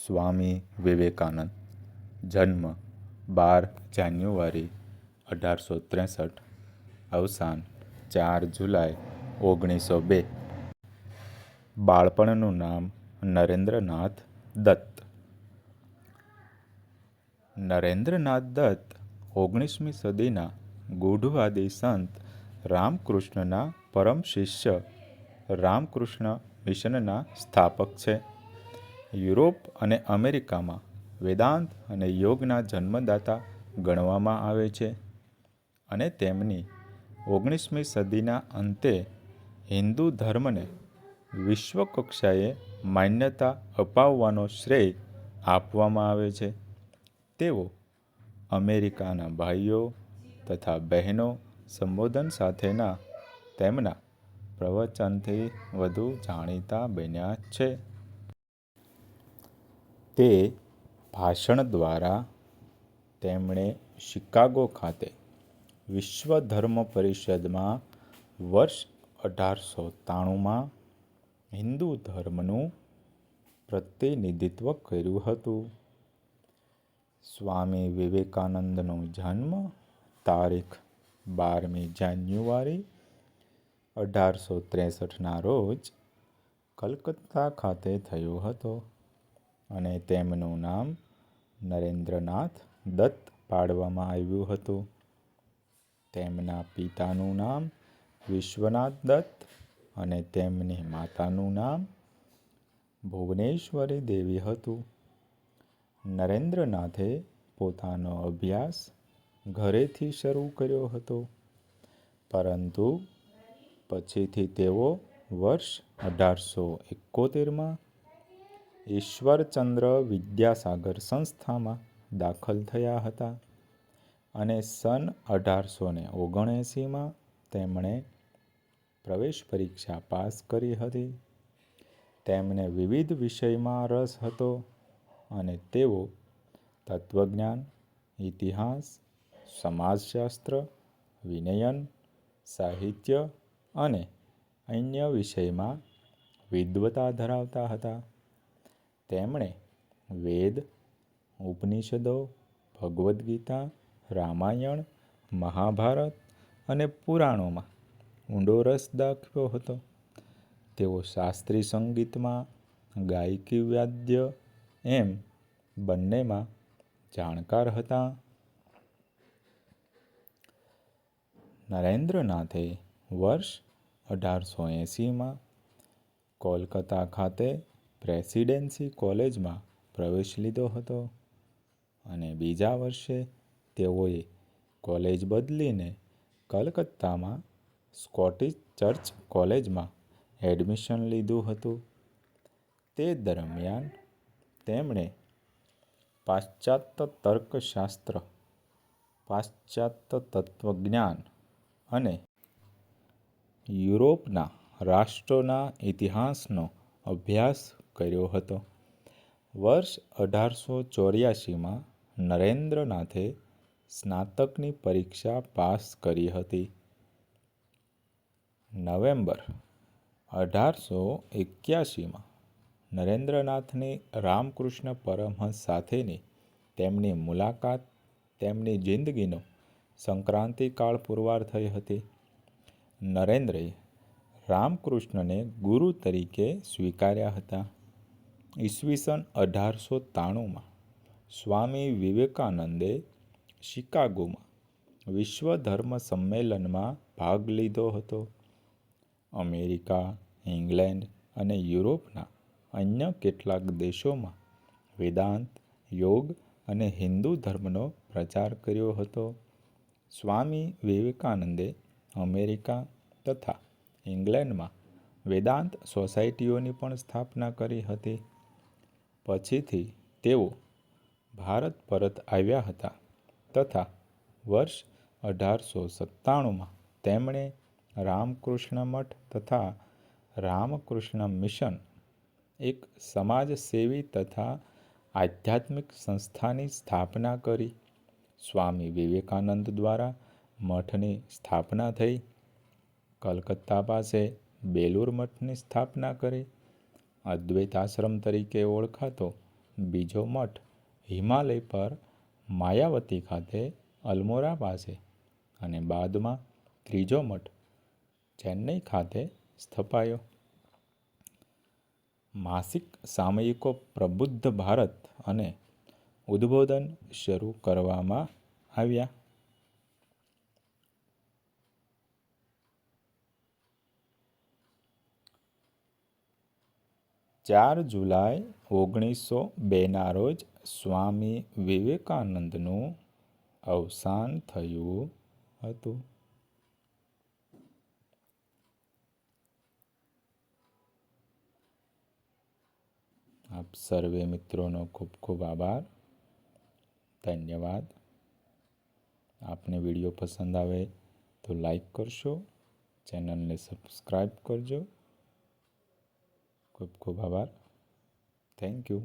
સ્વામી વિવેકાનંદ. જન્મ 12 જાન્યુઆરી 1863. અવસાન 4 જુલાઈ 1902. બાળપણનું નામ નરેન્દ્રનાથ દત્ત. નરેન્દ્રનાથ દત્ત 19મી સદીના ગૂઢવાદી સંત રામકૃષ્ણના પરમ શિષ્ય રામકૃષ્ણ મિશનના સ્થાપક છે. યુરોપ અને અમેરિકામાં વેદાંત અને યોગના જન્મદાતા ગણવામાં આવે છે અને તેમની 19મી સદીના અંતે હિન્દુ ધર્મને વિશ્વકક્ષાએ માન્યતા અપાવવાનો શ્રેય આપવામાં આવે છે. તેઓ અમેરિકાના ભાઈઓ તથા બહેનો સંબોધન સાથેના તેમના પ્રવચનથી વધુ જાણીતા બન્યા છે. તે ભાષણ દ્વારા તેમણે શિકાગો ખાતે વિશ્વ ધર્મ પરિષદમાં વર્ષ 1893માં હિન્દુ ધર્મનું પ્રતિનિધિત્વ કર્યું હતું. સ્વામી વિવેકાનંદનો જન્મ તારીખ 12મી જાન્યુઆરી 1863ના રોજ કલકત્તા ખાતે થયો હતો અને તેમનું નામ નરેન્દ્રનાથ દત્ત પાડવામાં આવ્યું હતું. તેમના પિતાનું નામ વિશ્વનાથ દત્ત અને તેમની માતાનું નામ ભુવનેશ્વરી દેવી હતું. નરેન્દ્રનાથે પોતાનો અભ્યાસ ઘરેથી શરૂ કર્યો હતો, પરંતુ પછીથી તેઓ વર્ષ 1871માં ઈશ્વરચંદ્ર વિદ્યાસાગર સંસ્થામાં દાખલ થયા હતા અને સન 1879માં તેમણે પ્રવેશ પરીક્ષા પાસ કરી હતી. તેમને વિવિધ વિષયમાં રસ હતો અને તેઓ તત્વજ્ઞાન, ઇતિહાસ, સમાજશાસ્ત્ર, વિનયન, સાહિત્ય અને અન્ય વિષયમાં વિદ્વતા ધરાવતા હતા. તેમણે વેદ, ઉપનિષદો, ભગવદ્ ગીતા, રામાયણ, મહાભારત અને પુરાણોમાં ઊંડો રસ દાખવ્યો હતો. તેઓ શાસ્ત્રીય સંગીતમાં, ગાયકી, વાદ્ય એમ બંનેમાં જાણકાર હતા. નરેન્દ્રનાથે વર્ષ 1880માં કોલકાતા ખાતે પ્રેસિડેન્સી કોલેજમાં પ્રવેશ લીધો હતો અને બીજા વર્ષે તેઓએ કોલેજ બદલીને કલકત્તામાં સ્કોટિશ ચર્ચ કોલેજમાં એડમિશન લીધું હતું. તે દરમિયાન તેમણે પાશ્ચાત્ય તર્કશાસ્ત્ર, પાશ્ચાત્ય તત્વજ્ઞાન અને યુરોપના રાષ્ટ્રોના ઇતિહાસનો અભ્યાસ કર્યો હતો. વર્ષ 1884માં નરેન્દ્રનાથે સ્નાતકની પરીક્ષા પાસ કરી હતી. નવેમ્બર 1881માં નરેન્દ્રનાથની રામકૃષ્ણ પરમહંસ સાથેની તેમની મુલાકાત તેમની જિંદગીનો સંક્રાંતિકાળ પુરવાર થઈ હતી. નરેન્દ્રએ રામકૃષ્ણને ગુરુ તરીકે સ્વીકાર્યા હતા. ઈસવીસન 1893માં સ્વામી વિવેકાનંદે શિકાગોમાં વિશ્વ ધર્મ સંમેલનમાં ભાગ લીધો હતો. અમેરિકા, ઇંગ્લેન્ડ અને યુરોપના અન્ય કેટલાક દેશોમાં વેદાંત, યોગ અને હિન્દુ ધર્મનો પ્રચાર કર્યો હતો. સ્વામી વિવેકાનંદે અમેરિકા તથા ઇંગ્લેન્ડમાં વેદાંત સોસાયટીઓની પણ સ્થાપના કરી હતી. પછીથી તેઓ ભારત પરત આવ્યા હતા તથા વર્ષ 1897માં તેમણે રામકૃષ્ણ મઠ તથા રામકૃષ્ણ મિશન, એક સમાજસેવી તથા આધ્યાત્મિક સંસ્થાની સ્થાપના કરી. સ્વામી વિવેકાનંદ દ્વારા મઠની સ્થાપના થઈ. કલકત્તા પાસે બેલુર મઠની સ્થાપના કરી. અદ્વૈત આશ્રમ તરીકે ઓળખાતો બીજો મઠ હિમાલય પર માયાવતી ખાતે અલ્મોરા પાસે અને બાદમાં ત્રીજો મઠ ચેન્નઈ ખાતે સ્થપાયો. માસિક સામયિકો પ્રબુદ્ધ ભારત અને ઉદ્બોધન શરૂ કરવામાં આવ્યા. 4 જુલાઈ 1902ના રોજ સ્વામી વિવેકાનંદનું અવસાન થયું હતું. આપ સર્વે મિત્રોનો ખૂબ ખૂબ આભાર. ધન્યવાદ. આપને વિડીયો પસંદ આવે તો લાઈક કરશો, ચેનલને સબસ્ક્રાઈબ કરજો. ખૂબ ખૂબ આભાર. Thank you.